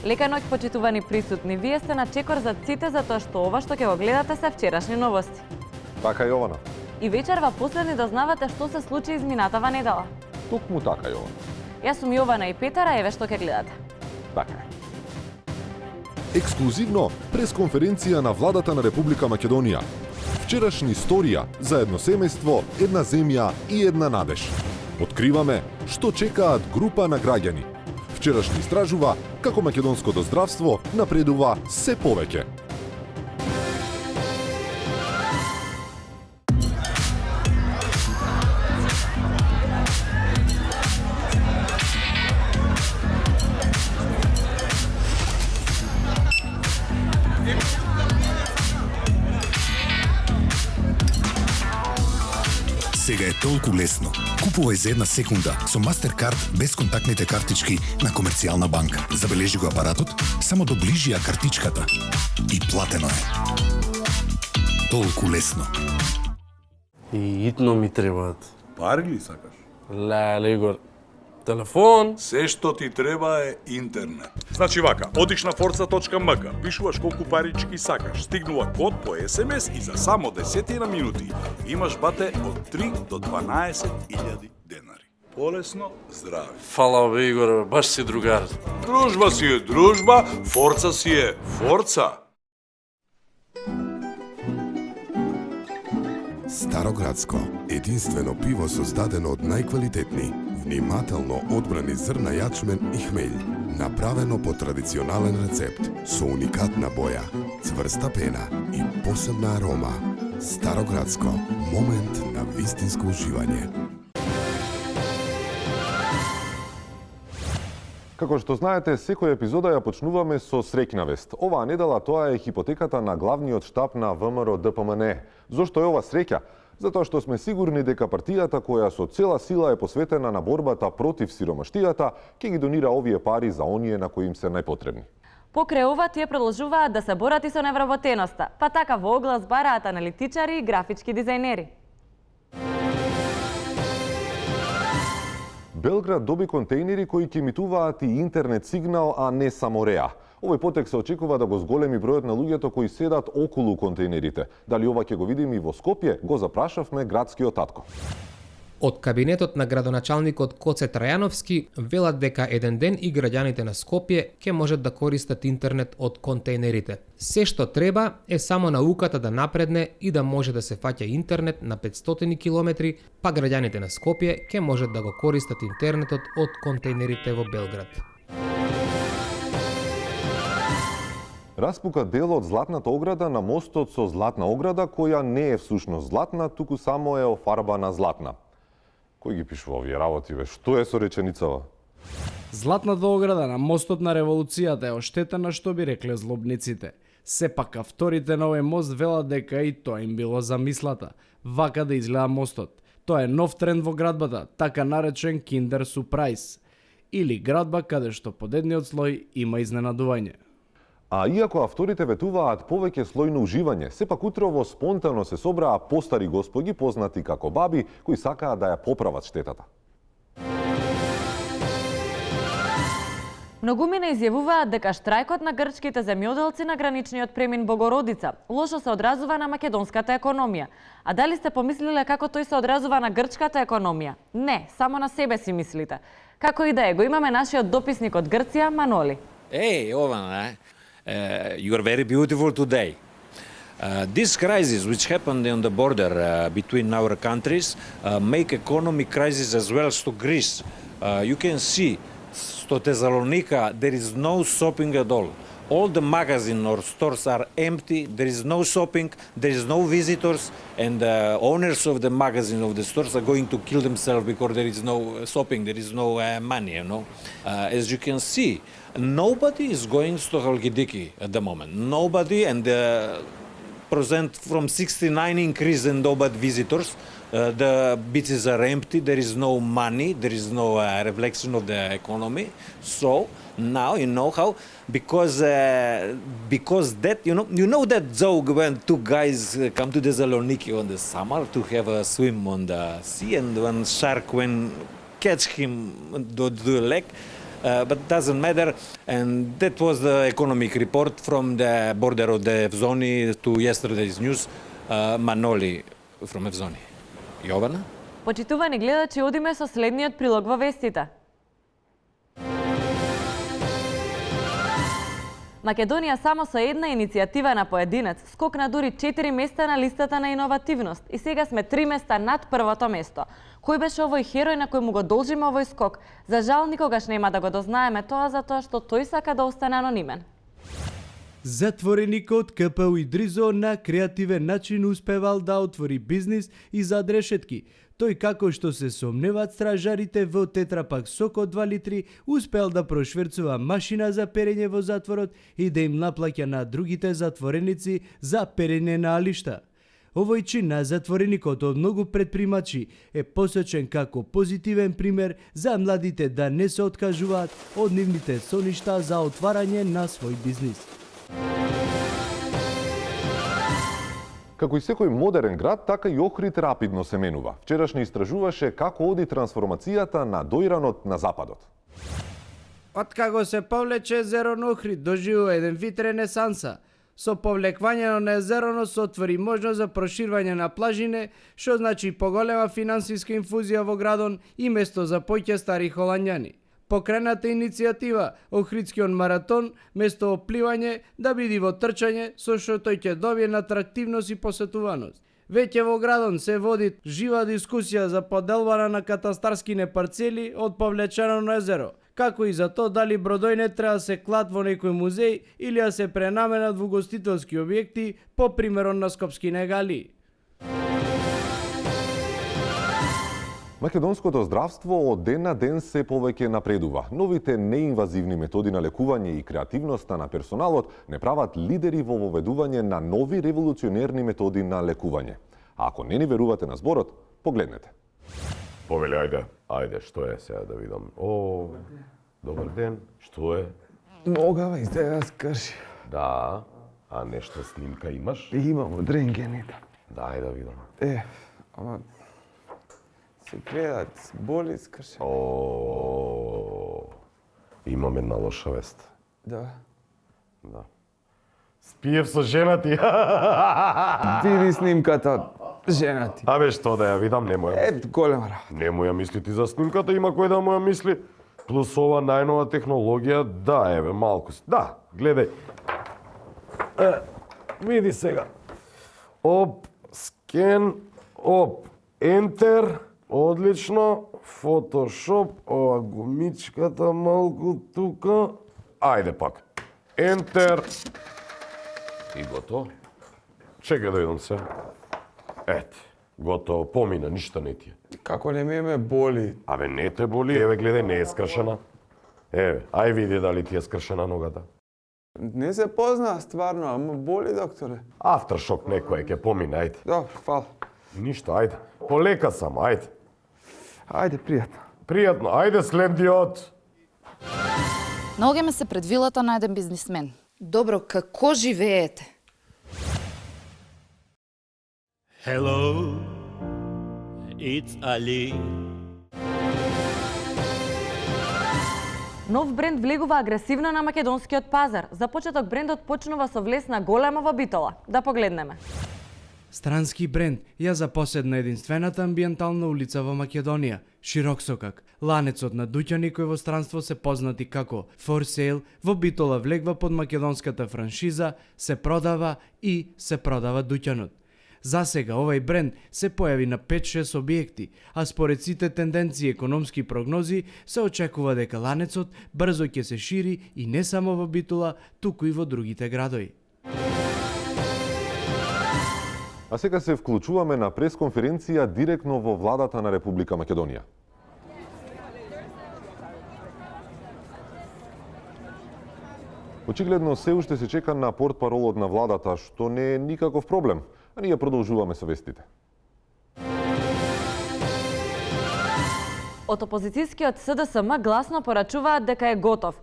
Лека ноќ, почитувани присутни. Вие сте на чекор за сите затоа што ова што ќе го гледате се вчерашни новости. Така Јована. И вечерва последни дознавате што се случи изминатава недела. Токму така Јована. Јас сум Јована и Петара, еве што ќе гледате. Така. Ексклузивно пресконференција на владата на Република Македонија. Вчерашни историја за едно семејство, една земја и една надеж. Откриваме што чекаат група на граѓани. Вчерашни истражува како македонското здравство напредува се повеќе. Сега е толку лесно. Купувај за една секунда со Mastercard без контактните картички на Комерцијална банка. Забележи го апаратот, само доближи ја картичката и платено е. Толку лесно. И итно ми требаат. Пари ли сакаш? Леле, Игор. Телефон? Се што ти треба е интернет. Значи вака, одиш на forza.mk, пишуваш колку парички сакаш, стигнува код по СМС и за само 10 минути имаш бате од 3 до 12.000 денари. Полесно, здраве. Фала бе, Игор, баш си другар. Дружба си е дружба, форца си е форца. Староградско, единствено пиво создадено од најквалитетни, внимателно одбрани зрна јачмен и хмелј, направено по традиционален рецепт, со уникатна боја, цврста пена и посебна арома. Староградско, момент на вистинско уживање. Како што знаете, секоја епизода ја почнуваме со среќна вест. Оваа недела тоа е хипотеката на главниот штаб на ВМРО ДПМН. Зошто е ова среќа? Затоа што сме сигурни дека партијата која со цела сила е посветена на борбата против сиромаштијата, ќе ги донира овие пари за оние на кои им се најпотребни. Покрај ова, тие продолжуваат да се борат и со невработеноста, па така во оглас бараат аналитичари и графички дизајнери. Белград доби контејнери кои ќе емитуваат и интернет сигнал, а не само реа. Овој потек се очекува да го зголеми бројот на луѓето кои седат околу контејнерите. Дали ова ќе го видиме и во Скопје, го запрашавме градскиот татко. Од кабинетот на градоначалникот Коце Трајановски велат дека еден ден и граѓаните на Скопје ќе можат да користат интернет од контејнерите. Се што треба е само науката да напредне и да може да се фаќа интернет на 500 километри, па граѓаните на Скопје ќе можат да го користат интернетот од контејнерите во Белград. Распука дел од златната ограда на мостот со златна ограда, која не е всушност златна, туку само е офарбана златна. Кој ги пишува овие работи, бе? Што е со реченицава? Златната ограда на мостот на револуцијата е оштетена, што би рекле злобниците. Сепак авторите на овој мост велат дека и тоа им било замислата. Вака да изгледа мостот. Тоа е нов тренд во градбата, така наречен Kinder Surprise. Или градба каде што под едниот слој има изненадување. А иако авторите ветуваат повеќе слојно уживање, сепак утрово спонтано се собраа постари господи, познати како баби, кои сакаат да ја поправат штетата. Многумина изјавуваат дека штрајкот на грчките земјоделци на граничниот премин Богородица лошо се одразува на македонската економија. А дали сте помислиле како тој се одразува на грчката економија? Не, само на себе си мислите. Како и да е, го имаме нашиот дописник од Грција, Маноли. Jovana, you are very beautiful today. This crisis which happened on the border between our countries make economic crisis as well to Greece. You can see to Thessalonica there is no shopping at all. All the magazines or stores are empty, there is no shopping, there is no visitors, and the owners of the magazines of the stores are going to kill themselves because there is no shopping, there is no money, you know. As you can see, nobody is going to Halkidiki at the moment. Nobody, and percent from 69 increase in nobody visitors. The beaches are empty, there is no money, there is no reflection of the economy. So now you know how, because that you know that joke when two guys come to Thessaloniki on the summer to have a swim on the sea, and one shark when catch him to the leg, but doesn't matter. And that was the economic report from the border of the Evzoni to yesterday's news. Manoli from Evzoni. Јована? Почитувани гледачи, одиме со следниот прилог во вестите. Македонија само со една иницијатива на поединец скокна дури 4 места на листата на иновативност и сега сме 3 места над првото место. Кој беше овој херој на кој му го должиме овој скок? За жал никогаш нема да го дознаеме тоа затоа што тој сака да остане анонимен. Затвореникот КПУ Идризо на креативен начин успевал да отвори бизнис и зад решетки. Тој, како што се сомневаат стражарите во тетрапак сок од 2 литри, успел да прошверцува машина за перење во затворот и да им наплаќа на другите затвореници за перење на алишта. Овој чин на затвореникот од многу предпримачи е посочен како позитивен пример за младите да не се откажуваат од нивните соништа за отварање на свој бизнис. Како и секој модерен град, така и Охрид рапидно се менува. Вчерашни истражуваше како оди трансформацијата на доиранот на западот. Откако се повлече езеро на Охрид, доживува еден вид ренесанса. Со повлеквањето на езероно се отвори можност за проширување на плажине, што значи поголема финансиска инфузија во градон и место за поќе стари холанѓани. Покрената иницијатива Охридскиот маратон, место опливање да биде во трчање, со што тој ќе добие на атрактивност и посетуваност. Веќе во градон се води жива дискусија за поделбана на катастарскини парцели од повлечено на езеро, како и за тоа дали бродојне треба да се клат во некој музеј или да се пренаменат во гостителски објекти, по примерот на Скопските галии. Македонското здравство од ден на ден се повеќе напредува. Новите неинвазивни методи на лекување и креативноста на персоналот не прават лидери во воведување на нови револуционерни методи на лекување. А ако не ни верувате на зборот, погледнете. Повеле, ајде, што е сега да видам? О, добар ден, што е? Ногава изгледа скрши. Да, а нешто снимка имаш? Имам од рентгените. Дај да видам. Ама се гледат, боли скрши. О, имам една лоша вест. Да. Да. Спиев со жена ти. Види снимката, жена ти. Абе, што да ја видам, не моја. Голема работа. Не моја мислити за снимката, има кој да моја мисли. Плюс ова најнова технологија, да, еве, малку. Да, гледај. Види сега. Оп, скен, оп, ентер, одлично, фотошоп, ова гумичката малку тука. Ајде пак. Ентер. И готово. Чекај да видам се. Ете, готово, помина, ништа не ти е. Како не ме боли? Абе, не те боли, еве гледај, не е скршена. Еве, ај види дали ти е скршена ногата. Не се позна стварно, ама боли, докторе. Авторшок некој ќе помине, ајде. Добро, фала. Ништо, ајде. Полека само, ајде. Ајде, пријатно. Пријатно, ајде следниот. Наоѓаме се пред вилата на еден бизнисмен. Добро, како живеете? Hello, it's Ali. Нов бренд влегува агресивно на македонскиот пазар. За почеток брендот почнува со влез на голема во Битола. Да погледнеме. Странски бренд ја запоседна единствената амбиентална улица во Македонија, Широксокак. Ланецот на дуќани кои во странство се познати како For Sale во Битола влегва под македонската франшиза, се продава дуќанот. За сега овај бренд се појави на 5-6 објекти, а според сите тенденции и економски прогнози се очекува дека ланецот брзо ќе се шири и не само во Битола, туку и во другите градови. А сега се вклучуваме на пресконференција директно во владата на Република Македонија. Очигледно се уште се чека на портпаролот на владата, што не е никаков проблем, а ние продолжуваме со вестите. Од опозицијскиот СДСМ гласно порачуваат дека е готов.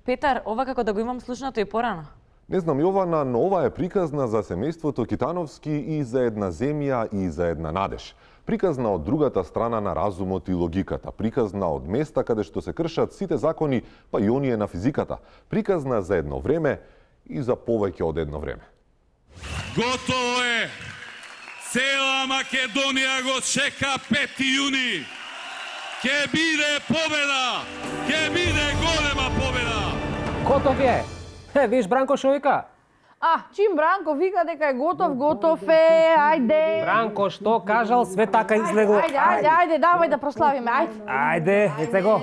Петар, ова како да го имам слушнато и порано. Не знам Јована, но ова е приказна за семејството Китановски и за една земја и за една надеж. Приказна од другата страна на разумот и логиката. Приказна од места каде што се кршат сите закони, па и оние на физиката. Приказна за едно време и за повеќе од едно време. Готово е! Цела Македонија го чека 5 јуни. Ке биде победа! Ке биде голема победа! Готов е! Виж Бранко што вика? Чим Бранко вика дека е готов е, ајде. Бранко што кажал, све така излегло. Ајде, давај да прославиме, ајде. Ајде, ете го.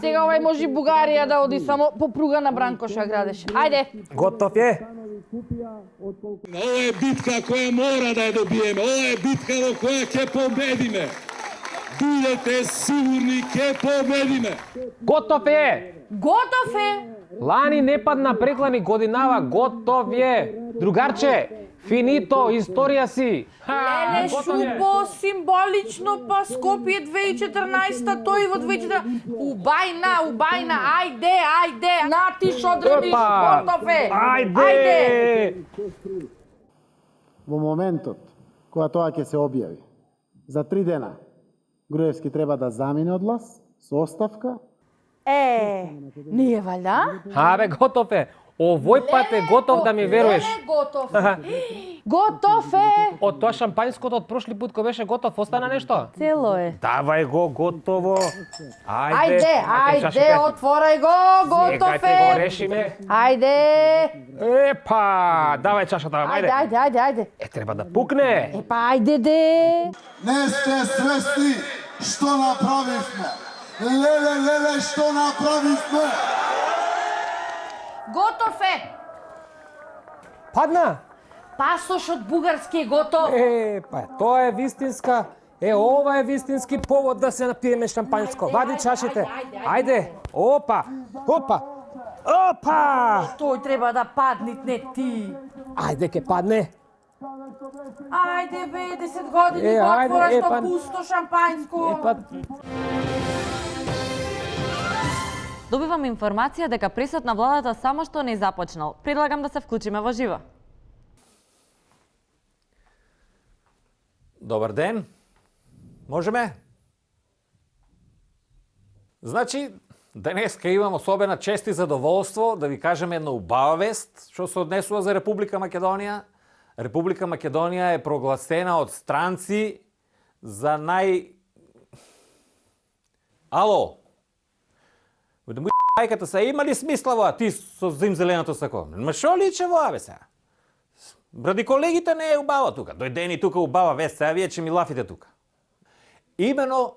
Сега овај може Бугарија да оди само по пруга на Бранко што ја градеше. Ајде. Готов е. Ова е битка која мора да ја добиеме. Ова е битка во која ќе победиме. Бидете сигурни, ќе победиме. Готов е. Готов е. Лани не падна преклани годинава, готов е. Другарче, финито, историја си. Леле, шубо, символично, па Скопје 2014, тој во 2014. Убајна, ајде. Нати шо дрмиш, готов е. Ајде. Во моментот кога тоа ќе се објави, за 3 дена, Груевски треба да замине од власт со оставка. Ние валја? Абе, готов е. Овој пат е готов да ми веруеш. Леле, готов. Готов е. Од тоа шампањското од прошли пут кој беше готов, остана нешто? Цело е. Давај го, готово. Ајде, отворај го, готов е. Сега ќе го решиме. Ајде. Епа, давај чашата, ајде. Ајде. Треба да пукне. Епа, ајде де. Не сте свесни што направивме. Леле, што направивме. Готов е. Падна. Пасош од бугарски е готов. Па тоа е вистинска. Ова е вистински повод да се напиеме шампањско. Вади чашите. Ајде. Опа. Тој треба да падне, не ти. Ајде, ке падне. Ајде бе, 10 години го отвораш то пусто шампањско. Добивам информација дека пресот на владата само што не започнал. Предлагам да се вклучиме во живо. Добар ден. Можеме? Значи, денеска имам особена чест и задоволство да ви кажем една убава вест што се однесува за Република Македонија. Република Македонија е прогласена од странци за Ало? Да му мајката се, има ли смисла во ти со зимзеленото сако? Ма шо личе во бе сега? Ради колегите не е убава тука. Дојдени тука убава вест, сега вие че ми лафите тука. Имено,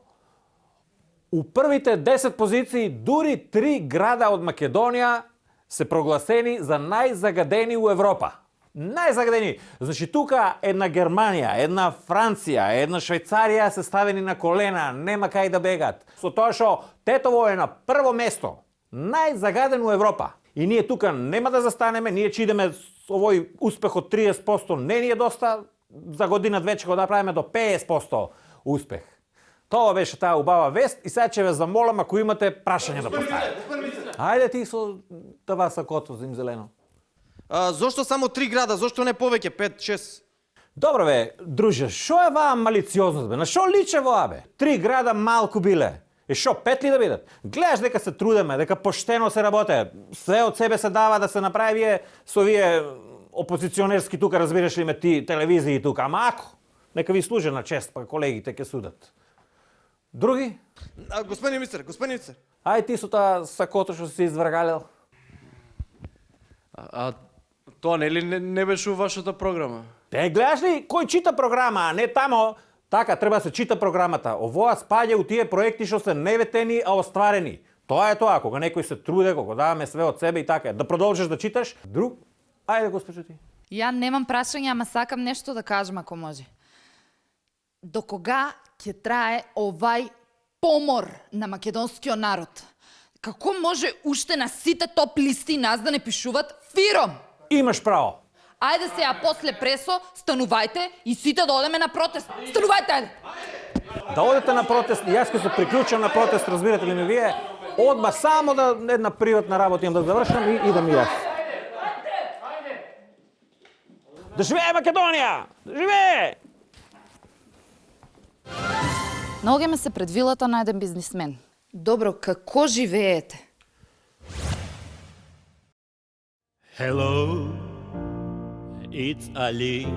у првите 10 позиции, дури 3 града од Македонија се прогласени за најзагадени у Европа. Најзагадени. Значи тука една Германија, една Франција, една Швајцарија се ставени на колена, нема кај да бегат. Со тоа што Тетово е на прво место, најзагаден у Европа. И ние тука нема да застанеме, ние че идеме с овој успех од 30%, не ни е доста, за година две ќе го направиме до 50% успех. Тоа беше таа убава вест и сега ќе ве замолам ако имате прашање да поставите. Ајде ти со това сакото зимзелено. Зошто само 3 града? Зошто не повеќе? 5-6? Добро бе, друже, шо е ваа малициозност бе? На шо личе воа бе? 3 града малку биле. И шо, 5 ли да бидат? Гледаш дека се трудеме, дека поштено се работе. Све од себе се дава да се направи вие со вие опозиционерски тука, разбираш ли ме ти, телевизии тука. Ама ако, нека ви служи на чест, па колегите ќе судат. Други? Господин министер. Ај ти со таа сакото што си извргалил. Тоа нели не беше у вашата програма? Гледаш ли кој чита програма, а не тамо. Така, треба да се чита програмата. Овоа спаѓа у тие проекти што се неветени, а остварени. Тоа е тоа, кога некој се труде, кога даваме све од себе и така. Да продолжиш да читаш. Друг? Ајде, госпожо ти. Ја немам прашање, ама сакам нешто да кажам ако може. До кога ќе трае овај помор на македонскиот народ? Како може уште на сите топ листи нас да не пишуват Фиром? Имаш право. Ајде сега после пресо, станувајте и сите да одеме на протест. Станувајте, ајде! Да одете на протест, и јас ќе се приклучам на протест, разбирате ли ме вие? Одма само да една приватна работа имам да завршам и идам и јас. Да живее Македонија! Да живее! Наоѓаме се пред вилата на еден бизнисмен. Добро, како живеете? Hello, it's Ali.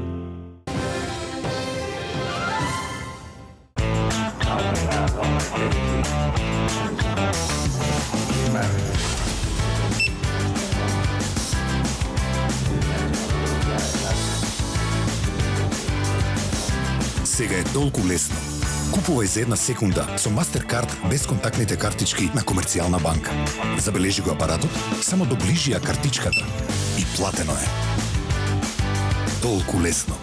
Сега е толку лесно. Купувај за една секунда со Mastercard без контактните картички на Комерцијална банка. Забележи го апаратот, само доближи ја картичката и платено е. Толку лесно.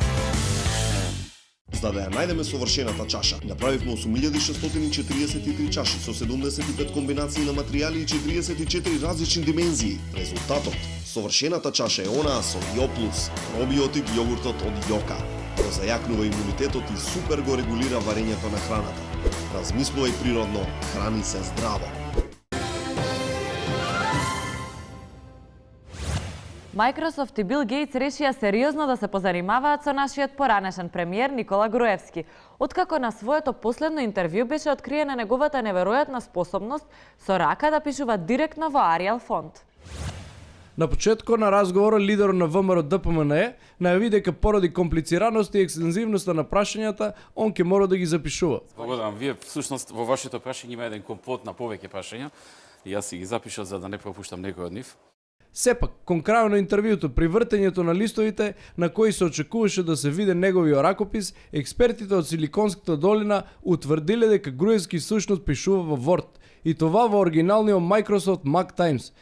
За да ја најдеме совршената чаша, направивме 8643 чаши со 75 комбинации на материјали и 44 различни димензии. Резултатот, совршената чаша е онаа со Јо Плюс, пробиотик јогуртот од Јока. Го зајакнува имунитетот и супер го регулира варењето на храната. Размислувај природно, храни се здраво. Microsoft и Бил Гейтс решија сериозно да се позанимаваат со нашиот поранешен премиер Никола Груевски, откако на своето последно интервју беше откриена неговата неверојатна способност со рака да пишува директно во Arial фонт. На почетокот на разговорот, лидерот на ВМРО ДПМНЕ најави дека поради комплицираност и екстензивноста на прашањата, он ќе мора да ги запишува. Благодарам. Вие всушност во вашето прашање има еден компот на повеќе прашања и јас си ги запишав за да не пропуштам некој од нив. Сепак, кон крајот на интервјуто, при вртењето на листовите на кои се очекуваше да се виде неговиот ракопис, експертите од Силиконската долина утврдиле дека Груевски всушност пишува во Word, и това во оригиналниот Microsoft Mac Times.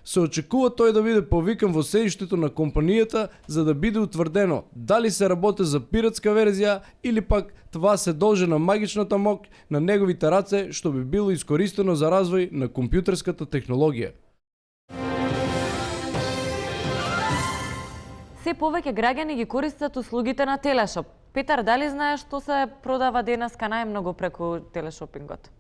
Се очекува тој да биде повикан во седиштето на компанијата за да биде утврдено дали се работи за пиратска верзија или пак това се должи на магичната мок на неговите раце што би било искористено за развој на компјутерската технологија. Се повеќе граѓани ги користат услугите на Телешоп. Петар, дали знаеш што се продава денеска најмногу преку телешопингот?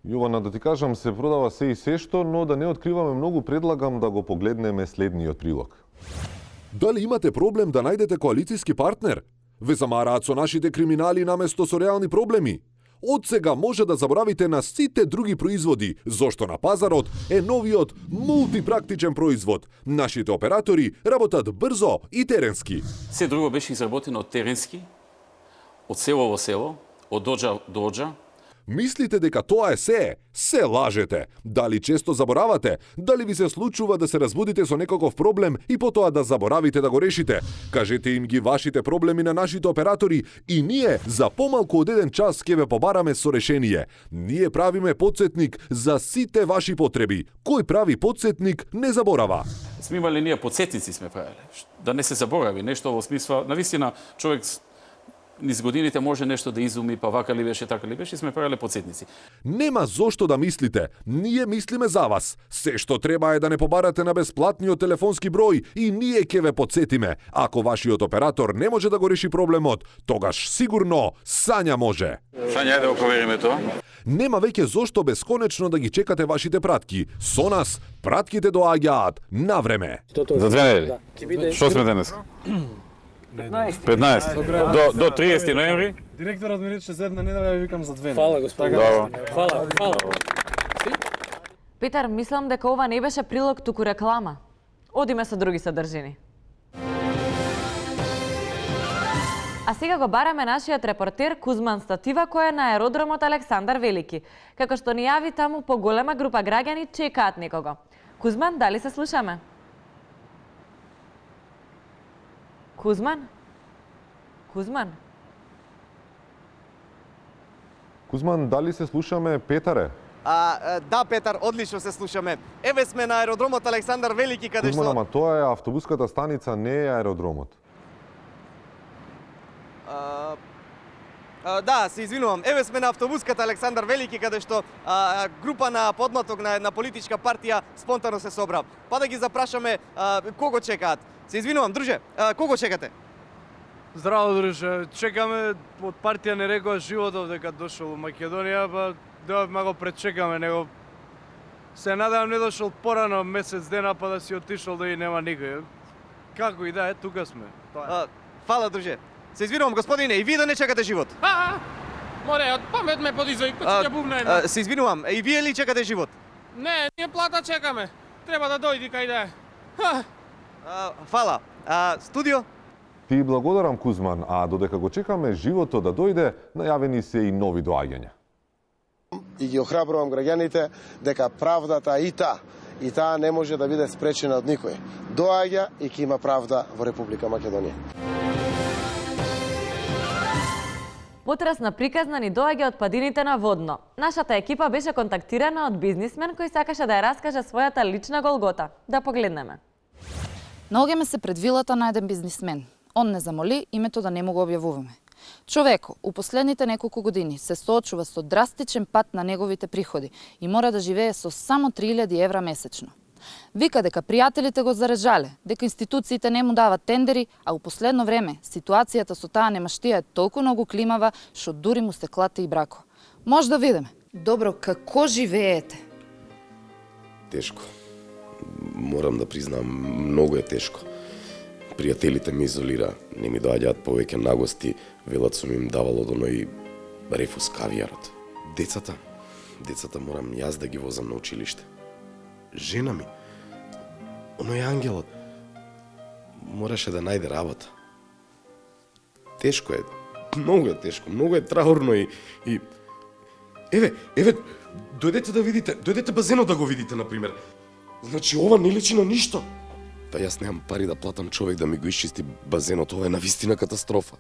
Јована, да ти кажам, се продава се и се што, но да не откриваме многу, предлагам да го погледнеме следниот прилог. Дали имате проблем да најдете коалицијски партнер? Ве замараат со нашите криминали наместо со реални проблеми? Од сега може да заборавите на сите други производи, зошто на пазарот е новиот мултипрактичен производ. Нашите оператори работат брзо и теренски. Се друго беше изработено од теренски, од село во село, од оџа до оџа. Мислите дека тоа е се? Се лажете. Дали често заборавате? Дали ви се случува да се разбудите со некаков проблем и потоа да заборавите да го решите? Кажете им ги вашите проблеми на нашите оператори и ние за помалку од еден час ќе ве побараме со решение. Ние правиме потсетник за сите ваши потреби. Кој прави потсетник не заборава. Сме имали ние потсетници сме правиле. Да не се заборави нешто во смисла, навистина човек низ годините може нешто да изуми, па вака ли беше, така ли беше, и сме правиле потсетници. Нема зошто да мислите. Ние мислиме за вас. Се што треба е да не побарате на бесплатниот телефонски број и ние ќе ве потсетиме. Ако вашиот оператор не може да го реши проблемот, тогаш сигурно Сања може. Сања, ајде да провериме тоа. Нема веќе зошто бесконечно да ги чекате вашите пратки. Со нас пратките доаѓаат на време. За 2 недели. Што сме денес? 15. До 30 ноември. Директорот ми рече за една недела, ја викам за 2 недели. Фала, господин. Фала. Петар, мислам дека ова не беше прилог, туку реклама. Одиме со други содржини. А сега го бараме нашиот репортер Кузман Статива, кој е на аеродромот Александар Велики. Како што ни јави, таму поголема група граѓани чекаат некого. Кузман, дали се слушаме? Кузман? Кузман, дали се слушаме, Петаре? Да, Петар, одлично се слушаме. Еве сме на аеродромот Александар Велики, каде Кузман, што... ама тоа е автобуската станица, не е аеродромот. Да, се извинувам. Еве сме на автобуската Александар Велики, каде што група на подматок на една политичка партија спонтано се собра. Па да ги запрашаме кого чекаат. Се извинувам, друже, кого чекате? Здраво, друже. Чекаме од партија не рекоа животов дека дошол во Македонија, па да го пречекаме, него се надевам не дошол порано месец дена, па да си отишол да и нема никој. Како и да е, тука сме. Фала, друже. Се извинувам, господине, и вие да не чекате живот. Море, од памет ме подизој, па ќе бувна една. Се извинувам, и вие ли чекате живот? Не, ние плата чекаме. Треба да дојди кај да е. Фала. Студио? Ти благодарам, Кузман, а додека го чекаме животот да дојде, најавени се и нови доаѓања. И ги охрабрувам граѓаните дека правдата и таа не може да биде спречена од никој. Доаѓа и ќе има правда во Република Македонија. Потресна приказна ни доаѓа од падините на Водно. Нашата екипа беше контактирана од бизнисмен кој сакаше да ја раскаже својата лична голгота. Да погледнеме. Наоѓаме се пред вилата на еден бизнисмен. Он не замоли името да не му го објавуваме. Човеко, у последните неколку години се соочува со драстичен пат на неговите приходи и мора да живее со само 3000 евра месечно. Вика дека пријателите го зарежале, дека институциите не му дават тендери, а у последно време ситуацијата со таа немаштија е толку многу климава, што дури му се клати и брако. Може да видиме. Добро, како живеете? Тешко. Морам да признам, многу е тешко. Пријателите ми изолира, не ми доаѓаат повеќе нагости, велат сум им давал од оној рефус кавијарот. Децата морам јас да ги возам на училиште. Жена ми, оној ангелот, мораше да најде работа. Тешко е, многу е тешко, многу е траурно и... Еве, дојдете да видите, дојдете базенот да го видите, например. Значи, ова не личи на ништо. Па јас немам пари да платам човек да ми го исчисти базенот, ова е навистина катастрофа.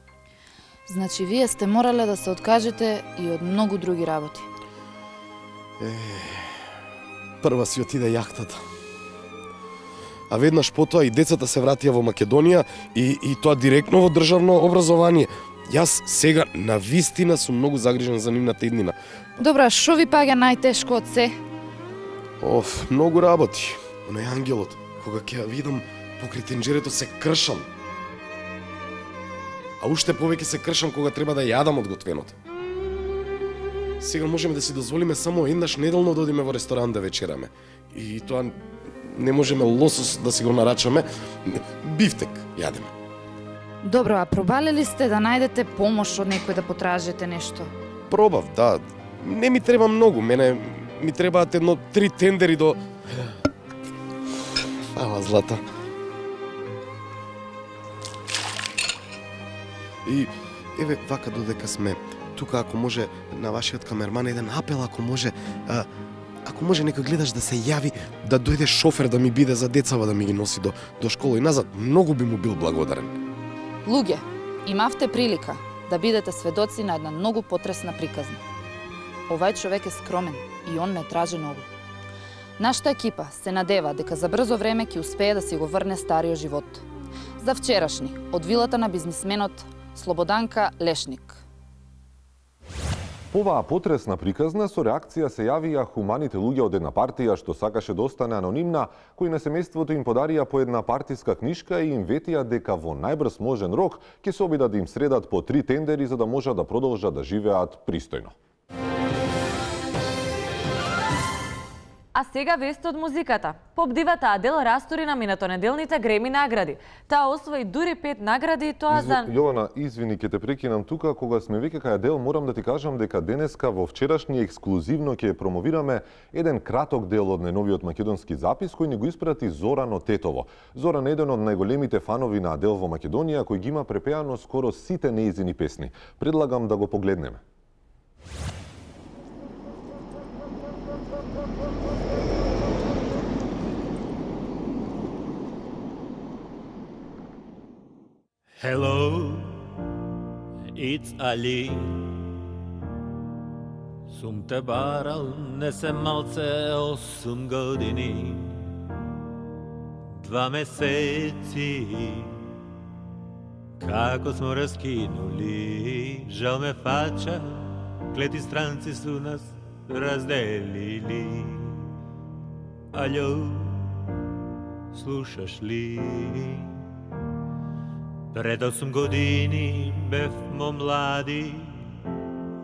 Значи, вие сте морале да се откажете и од многу други работи. Прва си отиде јахтата. А веднаш потоа и децата се вратија во Македонија и тоа директно во државно образование. Јас сега навистина сум многу загрижен за нивната иднина. Добра, шо ви паѓа најтешко од се? Многу работи. Оној ангелот, кога ќе ја видам покрај тенџерето се кршам. А уште повеќе се кршам кога треба да јадам од готвеното. Сега можеме да си дозволиме само еднаш неделно да одиме во ресторан да вечераме. И тоа не можеме лосос да си го нарачаме, бифтек јадеме. Добро, а пробале ли сте да најдете помош од некој да потражите нешто? Пробав, да. Не ми треба многу, мене ми требаат 3 тендери до... Фала, Злата. И, еве, вака додека сме тука, ако може на вашиот камерман еден апел, ако може некој гледаш да се јави, да дојде шофер да ми биде за децава, да ми ги носи до школа и назад, многу би му бил благодарен. Луѓе, имавте прилика да бидете сведоци на една многу потресна приказна. Овај човек е скромен и он не тражи многу. Нашата екипа се надева дека за брзо време ќе успее да си го врне стариот живот. За вчерашни, од вилата на бизнисменот Слободанка Лешник. По оваа потресна приказна со реакција се јавија хуманите луѓе од една партија што сакаше да остане анонимна, кои на семејството им подарија по една партиска книшка и им ветија дека во најбрз можен рок ќе се обидат да им средат по 3 тендери за да можат да продолжат да живеат пристојно. А сега вест од музиката. Поп-дивата Адел растори на минатонеделните Греми награди. Таа освои дури 5 награди и тоа за... Јована, извини, ќе те прекинам тука, кога сме веќе кај Адел, морам да ти кажам дека денеска во вчерашни ексклузивно ќе промовираме еден краток дел од најновиот македонски запис кој ни го испрати Зорано Тетово. Зоран е еден од најголемите фанови на Адел во Македонија, кој ги има препеано скоро сите нејзини песни. Предлагам да го погледнеме. Hello, it's Ali. Сум те барал, не се малце 8 години, 2 месеци, како смо раскинули, жал ме фача, клети странци су нас разделили. Алјо, слушаш ли? Пред 8 години бевмо млади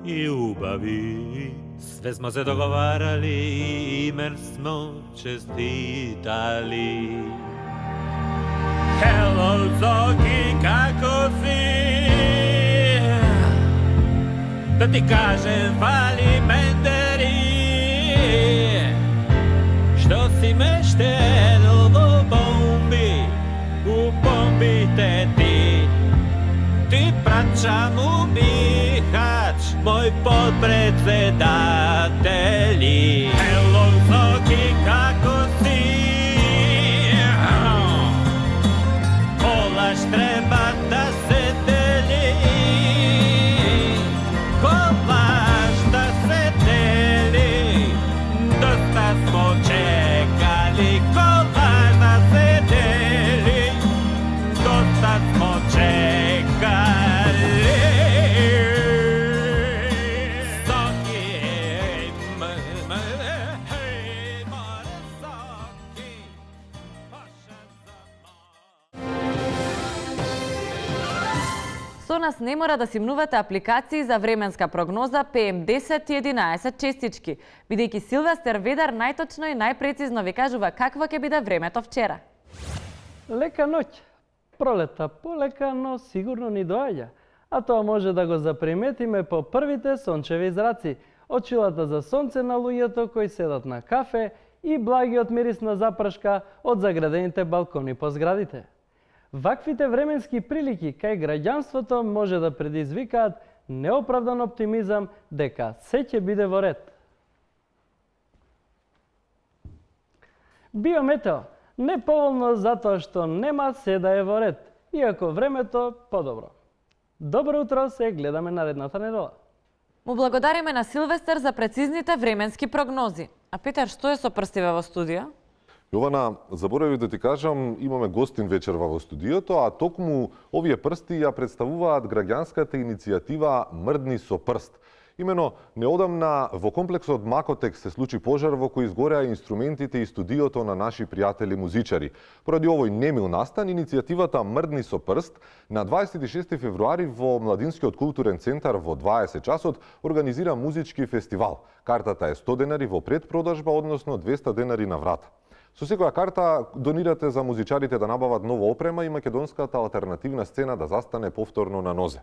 и убави. Све смо се договарали и имен смо честитали. Hello, Zoki, kako si? Da ti kažem, fali menderi, što si me štedil u bombi te ti praćam u Bihać, moj podpredsedatelji. Hello, Zoki, kako si? Kolač treba da se deli, kolač da se deli, dosta smo čekali, kolač da se deli, dosta smo čekali. Zoki, Со нас не мора да симнувате апликации за временска прогноза PM10 и 11 честички, бидејќи Силвестер Ведар најточно и најпрецизно ви кажува каква ќе биде времето вчера. Лека ноќ. Пролета полека, но сигурно ни доаѓа. А тоа може да го заприметиме по првите сончеви зраци, очилата за сонце на луѓето кои седат на кафе и благиот мирис на запршка од заградените балкони по зградите. Ваквите временски прилики кај граѓанството може да предизвикаат неоправдан оптимизам дека се ќе биде во ред. Биометео не поволно затоа што нема се да е во ред, иако времето подобро. Добро утро, се гледаме наредната недела. Му благодариме на Силвестер за прецизните временски прогнози. А Петар, што е со прстиве во студио? Јована, заборавив да ти кажам, имаме гостин вечерва во студиото, а токму овие прсти ја представуваат граѓанската иницијатива Мрдни со прст. Имено, неодамна во комплексот Макотекс се случи пожар во кој изгореа инструментите и студиото на наши пријатели музичари. Поради овој немил настан, иницијативата Мрдни со прст на 26 февруари во Младинскиот културен центар во 20 часот организира музички фестивал. Картата е 100 денари во предпродажба, односно 200 денари на врата. Со секоја карта донирате за музичарите да набават нова опрема и македонската алтернативна сцена да застане повторно на нозе.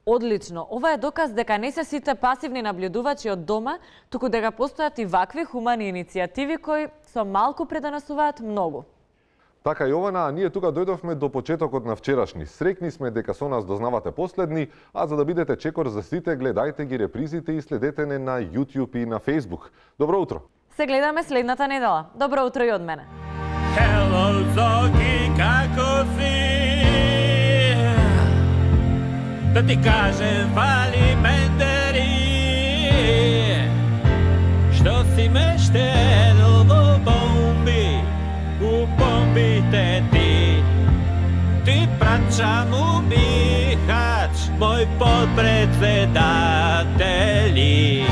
Одлично. Ова е доказ дека не се сите пасивни наблюдувачи од дома, туку дека постојат и вакви хумани иницијативи кои со малку предонесуваат многу. Така Јована, ние тука дојдовме до почетокот на вчерашни. Срекни сме дека со нас дознавате последни, а за да бидете чекор за сите, гледајте ги репризите и следете не на YouTube и на Facebook. Добро утро! Се гледаме следната недела. Добро утро и од мене. Hello, Zoki, како си? Да ти кажем, фали мендери, што си ме štedil u bombite ti praćam u Bihać, moj podpredsedatelji.